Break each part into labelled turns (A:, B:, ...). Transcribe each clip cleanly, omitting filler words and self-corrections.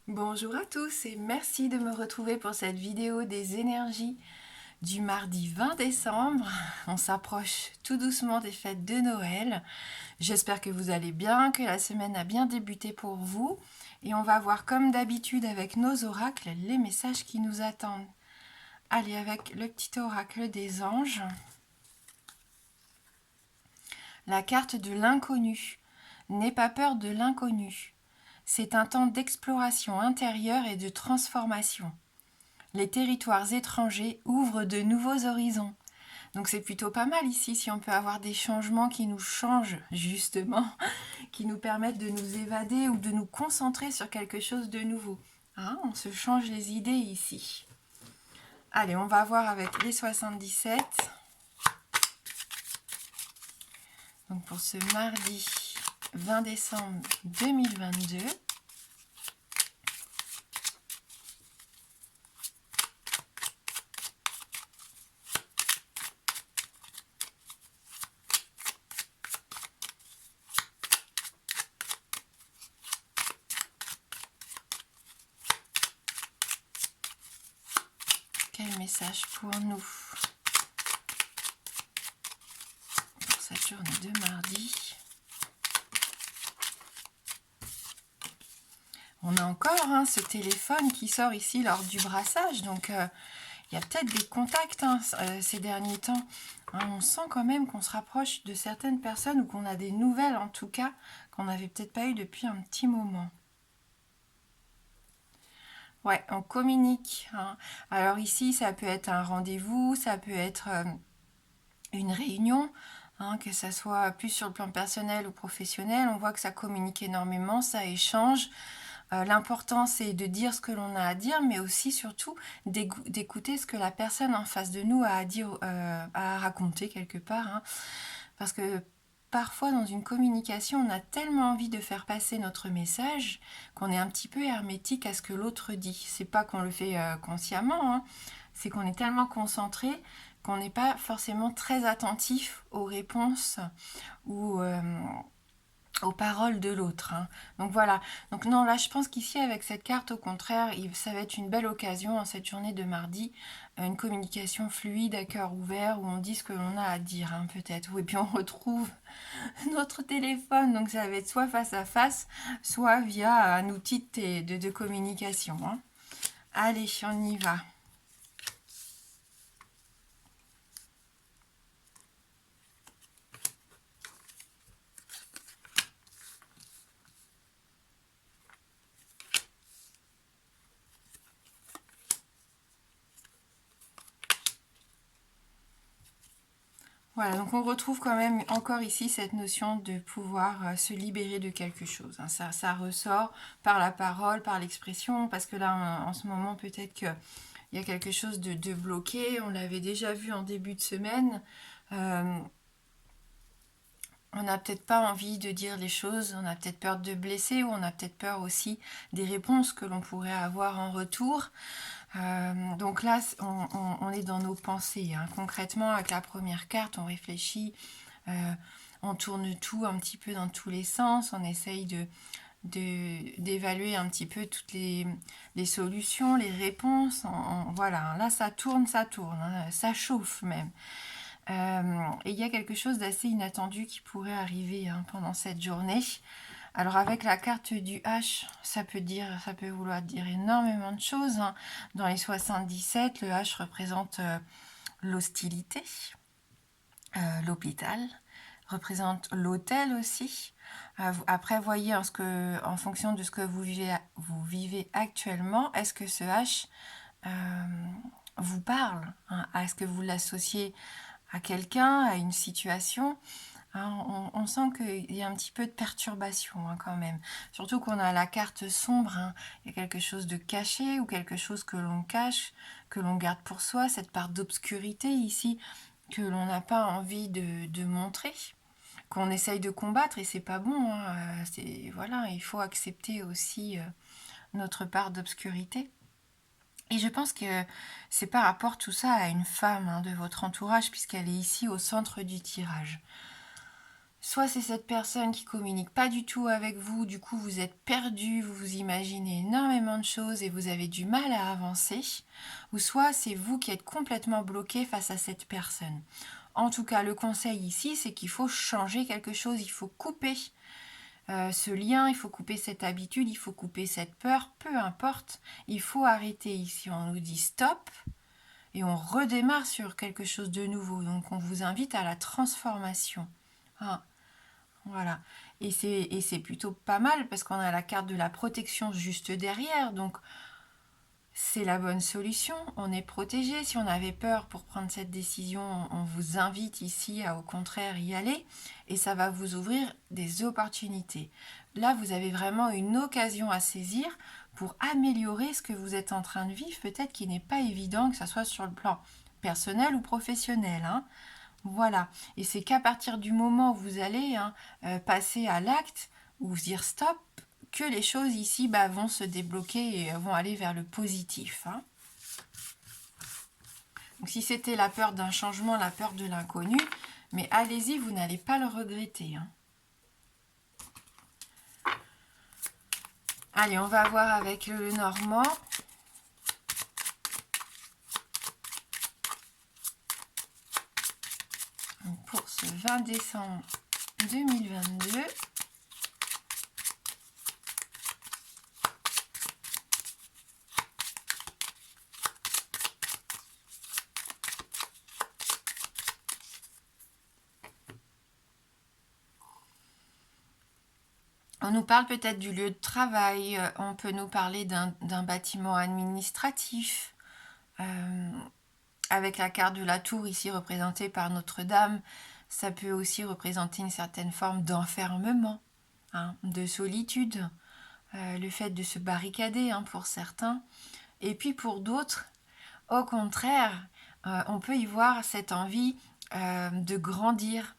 A: Bonjour à tous et merci de me retrouver pour cette vidéo des énergies du mardi 20 décembre. On s'approche tout doucement des fêtes de Noël. J'espère que vous allez bien, que la semaine a bien débuté pour vous. Et on va voir comme d'habitude avec nos oracles les messages qui nous attendent. Allez, avec le petit oracle des anges. La carte de l'inconnu. N'aie pas peur de l'inconnu. C'est un temps d'exploration intérieure et de transformation. Les territoires étrangers ouvrent de nouveaux horizons. Donc c'est plutôt pas mal ici si on peut avoir des changements qui nous changent justement, qui nous permettent de nous évader ou de nous concentrer sur quelque chose de nouveau. Hein, on se change les idées ici. Allez, on va voir avec les 77. Donc pour ce mardi 20 décembre 2022. Quel message pour nous pour cette journée de mardi? On a encore ce téléphone qui sort ici lors du brassage, donc il y a peut-être des contacts ces derniers temps. On sent quand même qu'on se rapproche de certaines personnes ou qu'on a des nouvelles en tout cas qu'on n'avait peut-être pas eu depuis un petit moment. Ouais, on communique. Alors ici, ça peut être un rendez-vous, ça peut être une réunion, que ça soit plus sur le plan personnel ou professionnel. On voit que ça communique énormément, ça échange. L'important, c'est de dire ce que l'on a à dire, mais aussi, surtout, d'écouter ce que la personne en face de nous a à dire, à raconter quelque part. Parce que parfois, dans une communication, on a tellement envie de faire passer notre message qu'on est un petit peu hermétique à ce que l'autre dit. C'est pas qu'on le fait consciemment, c'est qu'on est tellement concentré qu'on n'est pas forcément très attentif aux réponses ou aux paroles de l'autre. Donc voilà. Donc non, là, je pense qu'ici, avec cette carte, au contraire, ça va être une belle occasion, en cette journée de mardi, une communication fluide, à cœur ouvert, où on dit ce que l'on a à dire, peut-être. Et puis on retrouve notre téléphone, donc ça va être soit face à face, soit via un outil de communication. Allez, on y va. Voilà, donc on retrouve quand même encore ici cette notion de pouvoir se libérer de quelque chose. Ça ressort par la parole, par l'expression, parce que là, en ce moment, peut-être qu'il y a quelque chose de bloqué. On l'avait déjà vu en début de semaine. On n'a peut-être pas envie de dire les choses, on a peut-être peur de blesser, ou on a peut-être peur aussi des réponses que l'on pourrait avoir en retour. Donc là, on est dans nos pensées. Concrètement, avec la première carte, on réfléchit, on tourne tout un petit peu dans tous les sens, on essaye d'évaluer un petit peu toutes les solutions, les réponses. Voilà, là, ça tourne, ça chauffe même. Et il y a quelque chose d'assez inattendu qui pourrait arriver pendant cette journée. Alors avec la carte du H, ça peut vouloir dire énormément de choses. Dans les 77, le H représente l'hostilité, l'hôpital, représente l'hôtel aussi. Après, voyez en fonction de ce que vous vivez actuellement, est-ce que ce H vous parle, est-ce que vous l'associez à quelqu'un, à une situation? On sent qu'il y a un petit peu de perturbation quand même. Surtout qu'on a la carte sombre. Il y a quelque chose de caché ou quelque chose que l'on cache, que l'on garde pour soi, cette part d'obscurité ici que l'on n'a pas envie de montrer, qu'on essaye de combattre et c'est pas bon. Voilà, il faut accepter aussi notre part d'obscurité. Et je pense que c'est par rapport tout ça à une femme de votre entourage puisqu'elle est ici au centre du tirage. Soit c'est cette personne qui communique pas du tout avec vous, du coup vous êtes perdu, vous vous imaginez énormément de choses et vous avez du mal à avancer, ou soit c'est vous qui êtes complètement bloqué face à cette personne. En tout cas, le conseil ici, c'est qu'il faut changer quelque chose, il faut couper ce lien, il faut couper cette habitude, il faut couper cette peur, peu importe, il faut arrêter ici. On nous dit stop et on redémarre sur quelque chose de nouveau. Donc on vous invite à la transformation. Ah, voilà. Et c'est plutôt pas mal parce qu'on a la carte de la protection juste derrière. Donc c'est la bonne solution. On est protégé. Si on avait peur pour prendre cette décision, on vous invite ici à au contraire y aller et ça va vous ouvrir des opportunités. Là, vous avez vraiment une occasion à saisir pour améliorer ce que vous êtes en train de vivre, peut-être qu'il n'est pas évident que ça soit sur le plan personnel ou professionnel, hein. Voilà. Et c'est qu'à partir du moment où vous allez passer à l'acte ou vous dire stop, que les choses ici vont se débloquer et vont aller vers le positif, hein. Donc si c'était la peur d'un changement, la peur de l'inconnu, mais allez-y, vous n'allez pas le regretter, hein. Allez, on va voir avec le Normand. Pour ce 20 décembre 2022. On nous parle peut-être du lieu de travail, on peut nous parler d'un bâtiment administratif. Avec la carte de la tour ici représentée par Notre-Dame, ça peut aussi représenter une certaine forme d'enfermement, hein, de solitude, le fait de se barricader, hein, pour certains. Et puis pour d'autres, au contraire, on peut y voir cette envie de grandir,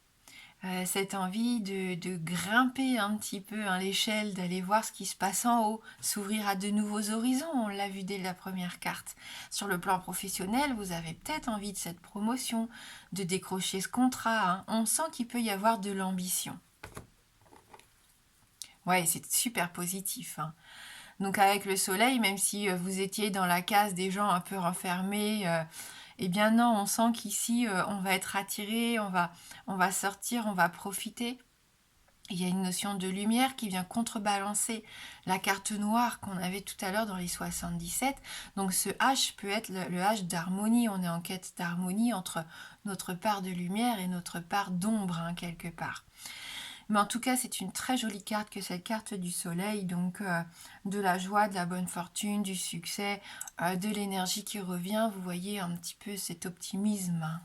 A: cette envie de grimper un petit peu, hein, l'échelle, d'aller voir ce qui se passe en haut, s'ouvrir à de nouveaux horizons, on l'a vu dès la première carte. Sur le plan professionnel, vous avez peut-être envie de cette promotion, de décrocher ce contrat, hein. On sent qu'il peut y avoir de l'ambition. Ouais, c'est super positif, hein. Donc avec le soleil, même si vous étiez dans la case des gens un peu renfermés, eh bien non, on sent qu'ici, on va être attiré, on va sortir, on va profiter. Il y a une notion de lumière qui vient contrebalancer la carte noire qu'on avait tout à l'heure dans les 77. Donc ce H peut être le H d'harmonie. On est en quête d'harmonie entre notre part de lumière et notre part d'ombre, hein, quelque part. Mais en tout cas, c'est une très jolie carte que cette carte du soleil, donc de la joie, de la bonne fortune, du succès, de l'énergie qui revient. Vous voyez un petit peu cet optimisme, hein,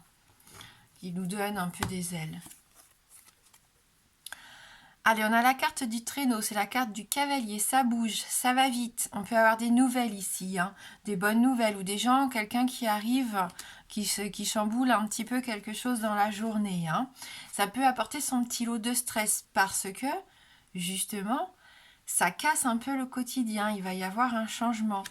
A: qui nous donne un peu des ailes. Allez, on a la carte du traîneau, c'est la carte du cavalier, ça bouge, ça va vite. On peut avoir des nouvelles ici, hein, des bonnes nouvelles ou des gens, quelqu'un qui arrive, qui chamboule un petit peu quelque chose dans la journée, hein. Ça peut apporter son petit lot de stress parce que, justement, ça casse un peu le quotidien, il va y avoir un changement.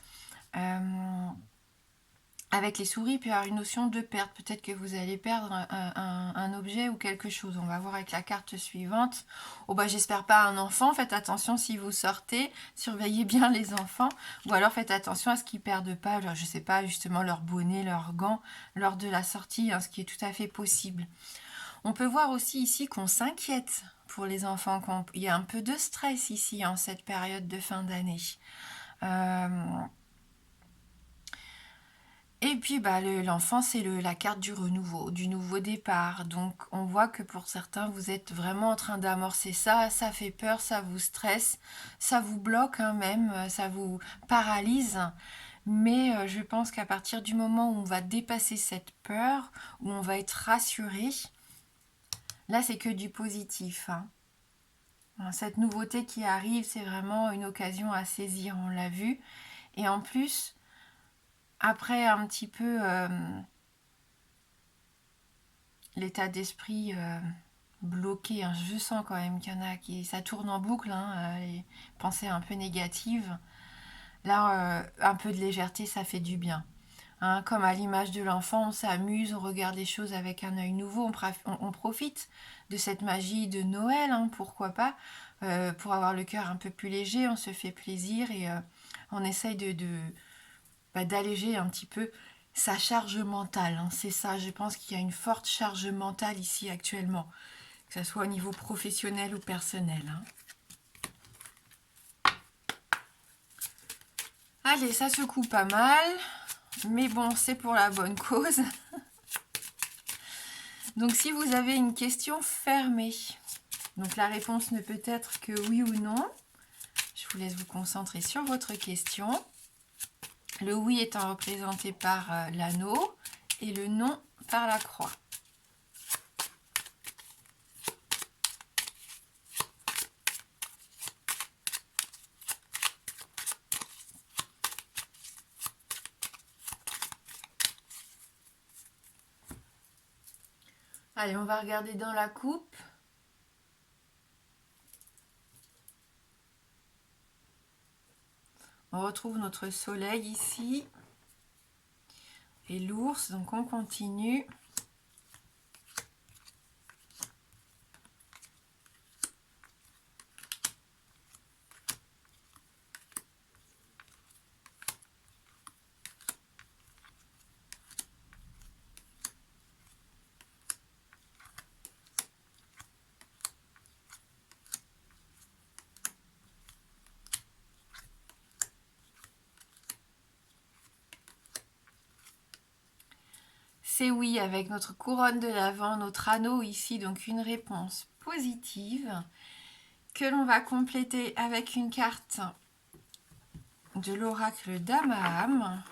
A: Avec les souris, il peut y avoir une notion de perte. Peut-être que vous allez perdre un objet ou quelque chose. On va voir avec la carte suivante. Oh j'espère pas un enfant. Faites attention si vous sortez. Surveillez bien les enfants. Ou alors faites attention à ce qu'ils perdent pas, je sais pas, justement leur bonnet, leurs gants lors de la sortie, hein, ce qui est tout à fait possible. On peut voir aussi ici qu'on s'inquiète pour les enfants. Il y a un peu de stress ici en cette période de fin d'année. Et puis l'enfant, c'est la carte du renouveau, du nouveau départ. Donc on voit que pour certains, vous êtes vraiment en train d'amorcer ça, ça fait peur, ça vous stresse, ça vous bloque, hein, même, ça vous paralyse. Mais je pense qu'à partir du moment où on va dépasser cette peur, où on va être rassuré, là c'est que du positif, hein. Cette nouveauté qui arrive, c'est vraiment une occasion à saisir, on l'a vu. Et en plus, après un petit peu l'état d'esprit bloqué, hein, je sens quand même qu'il y en a qui ça tourne en boucle, hein, les pensées un peu négatives. Là, un peu de légèreté, ça fait du bien. hein. Comme à l'image de l'enfant, on s'amuse, on regarde les choses avec un œil nouveau, on profite de cette magie de Noël, hein, pourquoi pas, pour avoir le cœur un peu plus léger, on se fait plaisir et on essaye d'alléger un petit peu sa charge mentale, hein. C'est ça, je pense qu'il y a une forte charge mentale ici actuellement, que ce soit au niveau professionnel ou personnel, hein. Allez, ça secoue pas mal, mais bon, c'est pour la bonne cause. Donc si vous avez une question, fermée. Donc la réponse ne peut être que oui ou non. Je vous laisse vous concentrer sur votre question. Le oui étant représenté par l'anneau et le non par la croix. Allez, on va regarder dans la coupe. On retrouve notre soleil ici et l'ours, donc on continue. C'est oui avec notre couronne de l'Avent, notre anneau ici, donc une réponse positive que l'on va compléter avec une carte de l'oracle d'Amaham.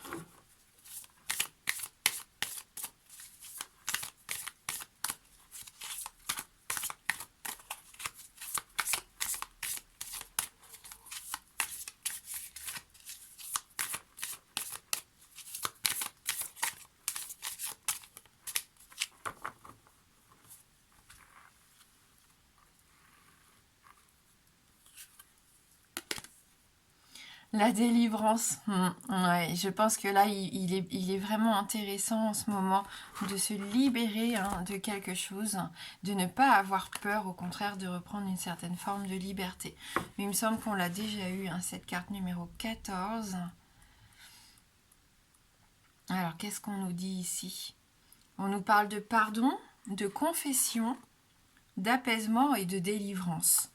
A: La délivrance, ouais, je pense que là, il est vraiment intéressant en ce moment de se libérer, hein, de quelque chose, de ne pas avoir peur, au contraire, de reprendre une certaine forme de liberté. Mais il me semble qu'on l'a déjà eu, hein, cette carte numéro 14. Alors, qu'est-ce qu'on nous dit ici? On nous parle de pardon, de confession, d'apaisement et de délivrance.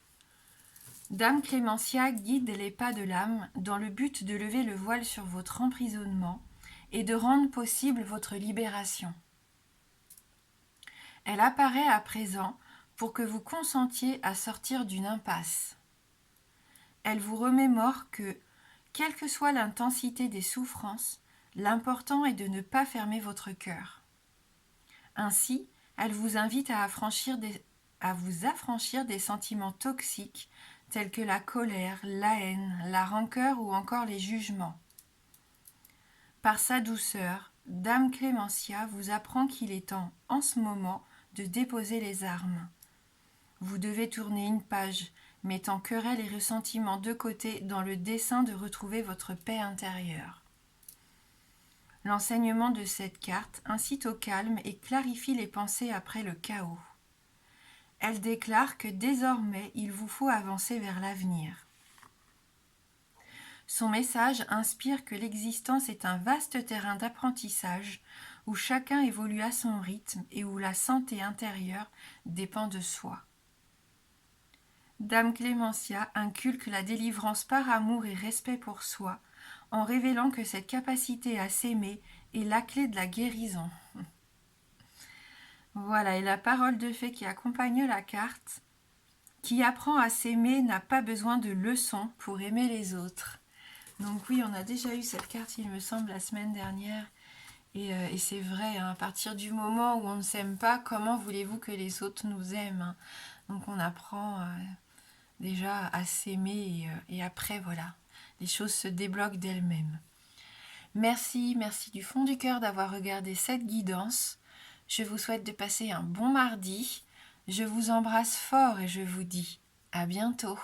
A: Dame Clémentia guide les pas de l'âme dans le but de lever le voile sur votre emprisonnement et de rendre possible votre libération. Elle apparaît à présent pour que vous consentiez à sortir d'une impasse. Elle vous remémore que, quelle que soit l'intensité des souffrances, l'important est de ne pas fermer votre cœur. Ainsi, elle vous invite à vous affranchir des sentiments toxiques tels que la colère, la haine, la rancœur ou encore les jugements. Par sa douceur, Dame Clémentia vous apprend qu'il est temps, en ce moment, de déposer les armes. Vous devez tourner une page, mettant querelle et ressentiment de côté dans le dessein de retrouver votre paix intérieure. L'enseignement de cette carte incite au calme et clarifie les pensées après le chaos. Elle déclare que désormais il vous faut avancer vers l'avenir. Son message inspire que l'existence est un vaste terrain d'apprentissage où chacun évolue à son rythme et où la santé intérieure dépend de soi. Dame Clémentia inculque la délivrance par amour et respect pour soi, en révélant que cette capacité à s'aimer est la clé de la guérison. Voilà, et la parole de fée qui accompagne la carte, qui apprend à s'aimer n'a pas besoin de leçons pour aimer les autres. Donc oui, on a déjà eu cette carte, il me semble, la semaine dernière. Et c'est vrai, hein, à partir du moment où on ne s'aime pas, comment voulez-vous que les autres nous aiment, hein? Donc on apprend déjà à s'aimer et après, voilà, les choses se débloquent d'elles-mêmes. Merci du fond du cœur d'avoir regardé cette guidance. Je vous souhaite de passer un bon mardi. Je vous embrasse fort et je vous dis à bientôt.